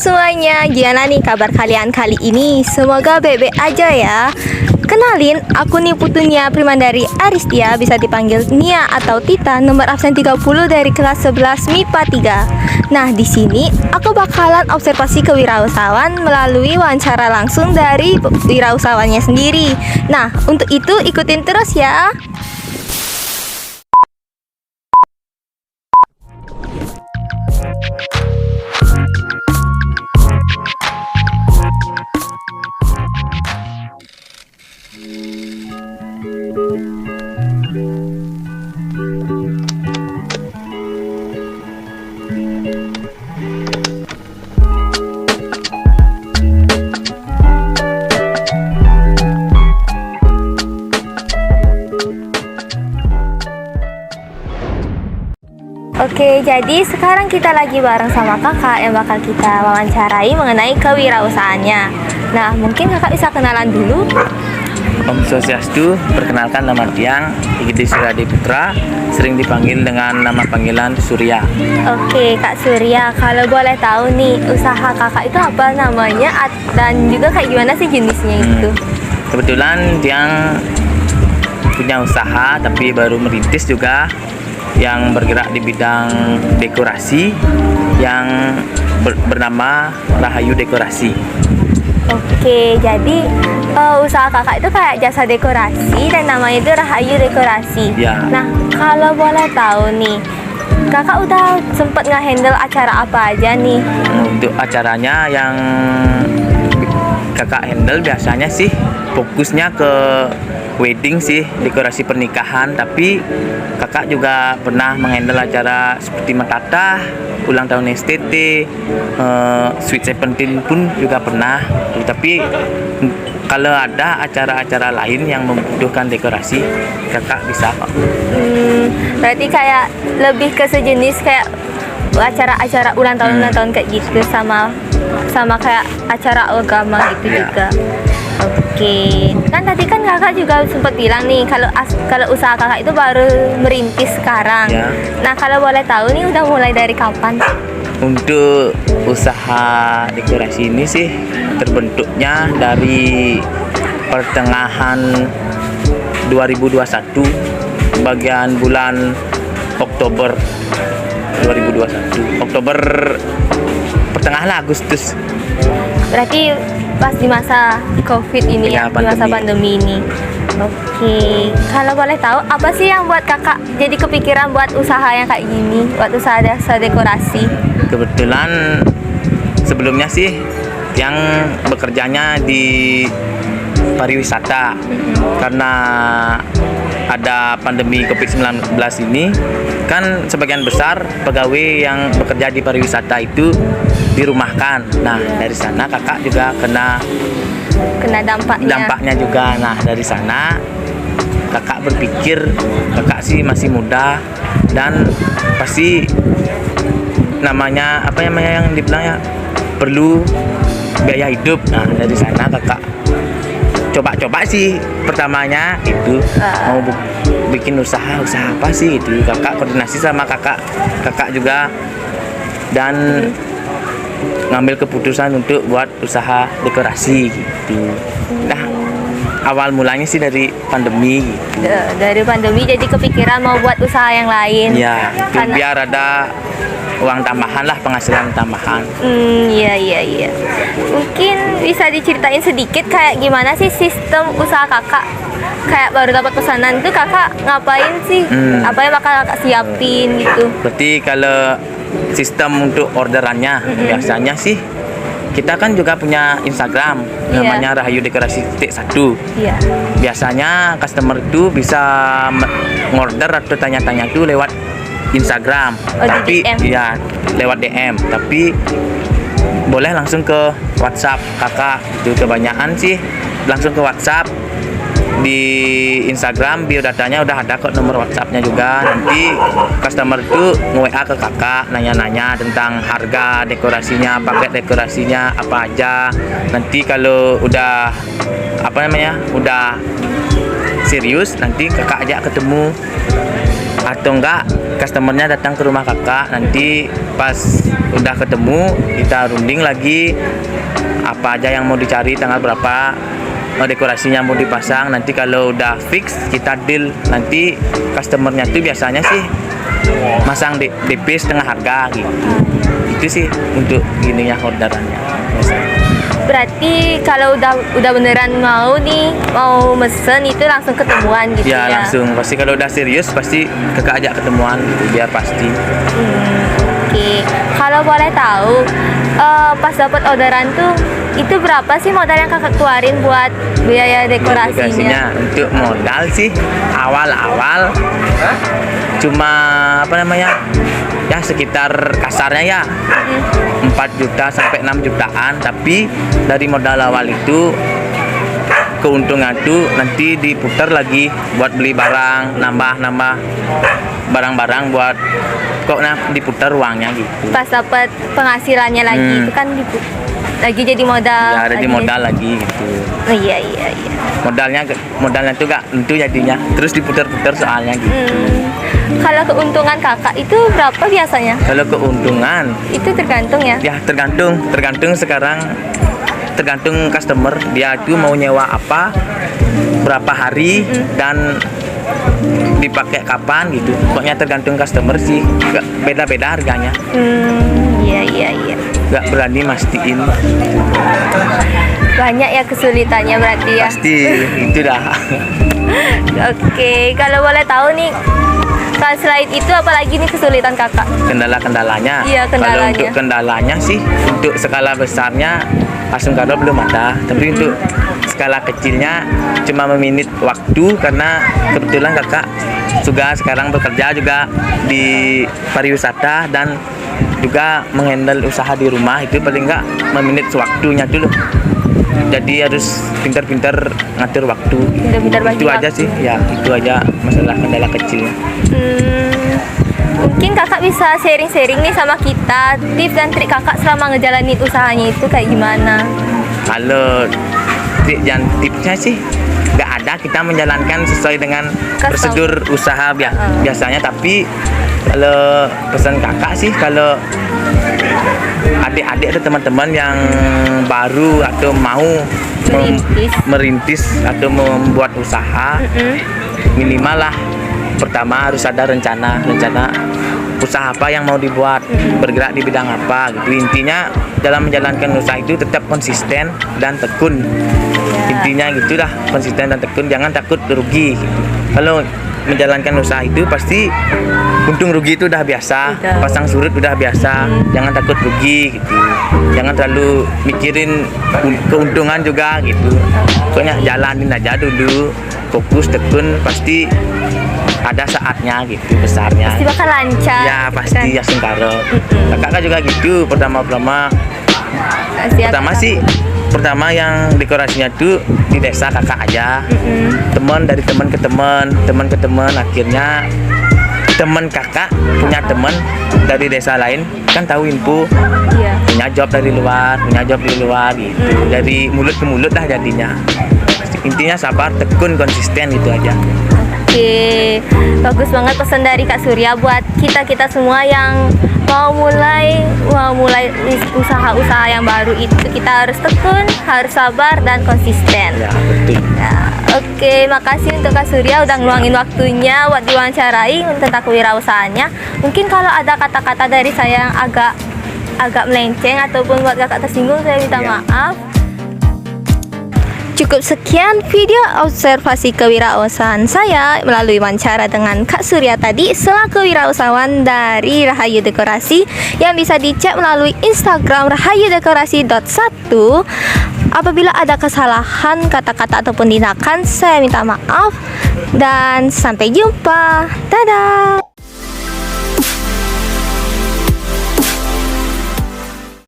semuanya, gimana nih kabar kalian kali ini? Semoga baik-baik aja ya. Kenalin, aku nih Putunia Primandari Aristia, bisa dipanggil Nia atau Tita, nomor absen 30 dari kelas 11 MIPA 3. Nah, di sini aku bakalan observasi kewirausahaan melalui wawancara langsung dari wirausahawannya sendiri. Nah, untuk itu ikutin terus ya. Oke, jadi sekarang kita lagi bareng sama kakak yang bakal kita wawancarai mengenai kewirausahaannya. Nah, mungkin kakak bisa kenalan dulu. Om Swastiastu, perkenalkan nama Tiang, Igede Suradi Putra, sering dipanggil dengan nama panggilan Surya. Oke, Kak Surya, kalau boleh tahu nih, usaha kakak itu apa namanya dan juga kayak gimana sih jenisnya itu? Kebetulan Tiang punya usaha, tapi baru merintis juga, yang bergerak di bidang dekorasi yang bernama Rahayu Dekorasi. Oke, jadi usaha kakak itu kayak jasa dekorasi dan namanya itu Rahayu Dekorasi. Ya. Nah, kalau boleh tahu nih, kakak udah sempet nge-handle acara apa aja nih? Untuk acaranya yang kakak handle biasanya sih fokusnya ke wedding sih, dekorasi pernikahan, tapi kakak juga pernah menghandle acara seperti matata, ulang tahun STT, Sweet Seventeen pun juga pernah. Tapi kalau ada acara-acara lain yang membutuhkan dekorasi, kakak bisa kok. Berarti kayak lebih ke sejenis kayak acara-acara ulang tahun kayak gitu, sama kayak acara agama gitu Ya. juga. Oke, kan tadi kan kakak juga sempat bilang nih kalau usaha kakak itu baru merintis sekarang. Ya. Nah, kalau boleh tahu nih udah mulai dari kapan? Untuk usaha dekorasi ini sih terbentuknya dari pertengahan 2021, bagian bulan Oktober 2021. Oktober pertengahan lah, Agustus. Berarti pas di masa COVID ini ya, Ya, di masa pandemi ini. Oke, kalau boleh tahu apa sih yang buat kakak jadi kepikiran buat usaha yang kayak gini, buat usaha dekorasi? Kebetulan sebelumnya sih yang bekerjanya di pariwisata, karena ada pandemi COVID-19 ini kan sebagian besar pegawai yang bekerja di pariwisata itu dirumahkan. Nah, dari sana kakak juga kena dampaknya juga. Nah, dari sana kakak berpikir, kakak sih masih muda dan pasti namanya yang dibilangnya perlu biaya hidup. Nah, dari sana kakak coba sih pertamanya itu mau bikin usaha apa sih itu. Kakak koordinasi sama kakak juga dan ngambil keputusan untuk buat usaha dekorasi gitu. Nah, awal mulanya sih dari pandemi gitu. Dari pandemi jadi kepikiran mau buat usaha yang lain. Ya, itu biar ada uang tambahan lah, penghasilan tambahan. Iya. Mungkin bisa diceritain sedikit kayak gimana sih sistem usaha kakak? Kayak baru dapat pesanan tuh kakak ngapain sih? Apa yang bakal kakak siapin gitu? Berarti kalau sistem untuk orderannya biasanya sih kita kan juga punya Instagram namanya Rahayu Dekorasi .1. Iya. Biasanya customer itu bisa ngorder atau tanya-tanya itu lewat Instagram, tapi di DM. ya lewat DM, tapi boleh langsung ke WhatsApp kakak. Itu kebanyakan sih langsung ke WhatsApp. Di Instagram biodatanya udah ada kok, nomor WhatsAppnya juga. Nanti customer itu nge-WA ke kakak, nanya-nanya tentang harga dekorasinya, paket dekorasinya apa aja. Nanti kalau udah udah serius, nanti kakak ajak ketemu atau enggak customernya datang ke rumah kakak, nanti pas udah ketemu kita runding lagi apa aja yang mau dicari, tanggal berapa, dekorasinya mau dipasang. Nanti kalau udah fix kita deal, nanti customernya tuh biasanya sih masang DP setengah harga gitu. Itu sih untuk gininya orderannya biasanya. Berarti kalau udah beneran mau mesen itu langsung ketemuan gitu Ya ya? langsung, pasti kalau udah serius pasti kakak ajak ketemuan gitu, biar pasti. Oke. Kalau boleh tahu, pas dapat orderan tuh itu berapa sih modal yang kakak keluarin buat biaya dekorasinya? Untuk modal sih awal-awal cuma apa namanya ya sekitar kasarnya ya 4 juta sampai 6 jutaan, tapi dari modal awal itu keuntungan tuh nanti diputar lagi buat beli barang, nambah barang-barang buat diputar uangnya gitu. Pas dapat penghasilannya lagi itu kan lagi jadi modal. Ya ada di modal lagi gitu. Oh, iya. Modalnya tuh gak tentu jadinya, terus diputar-putar soalnya gitu. Kalau keuntungan kakak itu berapa biasanya? Kalau keuntungan Itu tergantung ya? ya tergantung sekarang, tergantung customer dia tuh mau nyewa apa, berapa hari dan dipakai kapan gitu. Pokoknya tergantung customer sih, beda-beda harganya. Iya. Gak berani mastiin. Banyak ya kesulitannya berarti ya? Pasti itu dah. Oke, kalau boleh tahu nih, kalau selain itu apalagi nih kesulitan kakak? Kendala-kendalanya. Iya, Kalau kendalanya. untuk kendalanya sih, untuk skala besarnya langsung kado belum ada. Tapi untuk skala kecilnya cuma meminit waktu, karena kebetulan kakak juga sekarang bekerja juga di pariwisata dan juga menghandle usaha di rumah, itu paling enggak meminit waktunya dulu. Jadi harus pintar-pintar ngatur waktu. Pintar-pintar bagi Itu aja waktu. sih, ya itu aja masalah kendala kecilnya. Mungkin kakak bisa sharing-sharing nih sama kita tips dan trik kakak selama ngejalanin usahanya itu kayak gimana? Kalau trik dan tipsnya sih nggak ada, kita menjalankan sesuai dengan prosedur usaha biasanya. Tapi kalau pesan kakak sih, kalau adik-adik atau teman-teman yang baru atau mau merintis atau membuat usaha, minimal lah pertama harus ada rencana usaha apa yang mau dibuat, bergerak di bidang apa gitu. Intinya dalam menjalankan usaha itu tetap konsisten dan tekun. Intinya gitu dah, konsisten dan tekun, jangan takut rugi gitu. Kalau menjalankan usaha itu pasti untung rugi itu udah biasa, pasang surut udah biasa, jangan takut rugi gitu. Jangan terlalu mikirin keuntungan juga gitu. Pokoknya jalanin aja dulu, fokus, tekun, pasti ada saatnya gitu besarnya. Pasti bakal lancar. Ya pasti ya sengkaro. Kakak juga gitu, pertama yang dekorasinya tuh di desa kakak aja. Teman dari teman ke teman, akhirnya teman kakak punya teman dari desa lain, kan tahu info, punya job dari luar gitu. Dari mulut ke mulut lah jadinya. Intinya sabar, tekun, konsisten, itu aja. Oke, bagus banget pesan dari Kak Surya buat kita semua yang mau mulai usaha-usaha yang baru itu. Kita harus tekun, harus sabar dan konsisten. Ya betul. Oke, makasih untuk Kak Surya udah ngeluangin waktunya buat diwawancarai tentang kewirausahaannya. Mungkin kalau ada kata-kata dari saya yang agak melenceng ataupun buat kakak tersinggung, saya minta maaf. Cukup sekian video observasi kewirausahaan saya melalui wawancara dengan Kak Surya tadi selaku wirausahawan dari Rahayu Dekorasi, yang bisa dicek melalui Instagram rahayudekorasi.1. Apabila ada kesalahan kata-kata ataupun tindakan, saya minta maaf dan sampai jumpa. Dadah.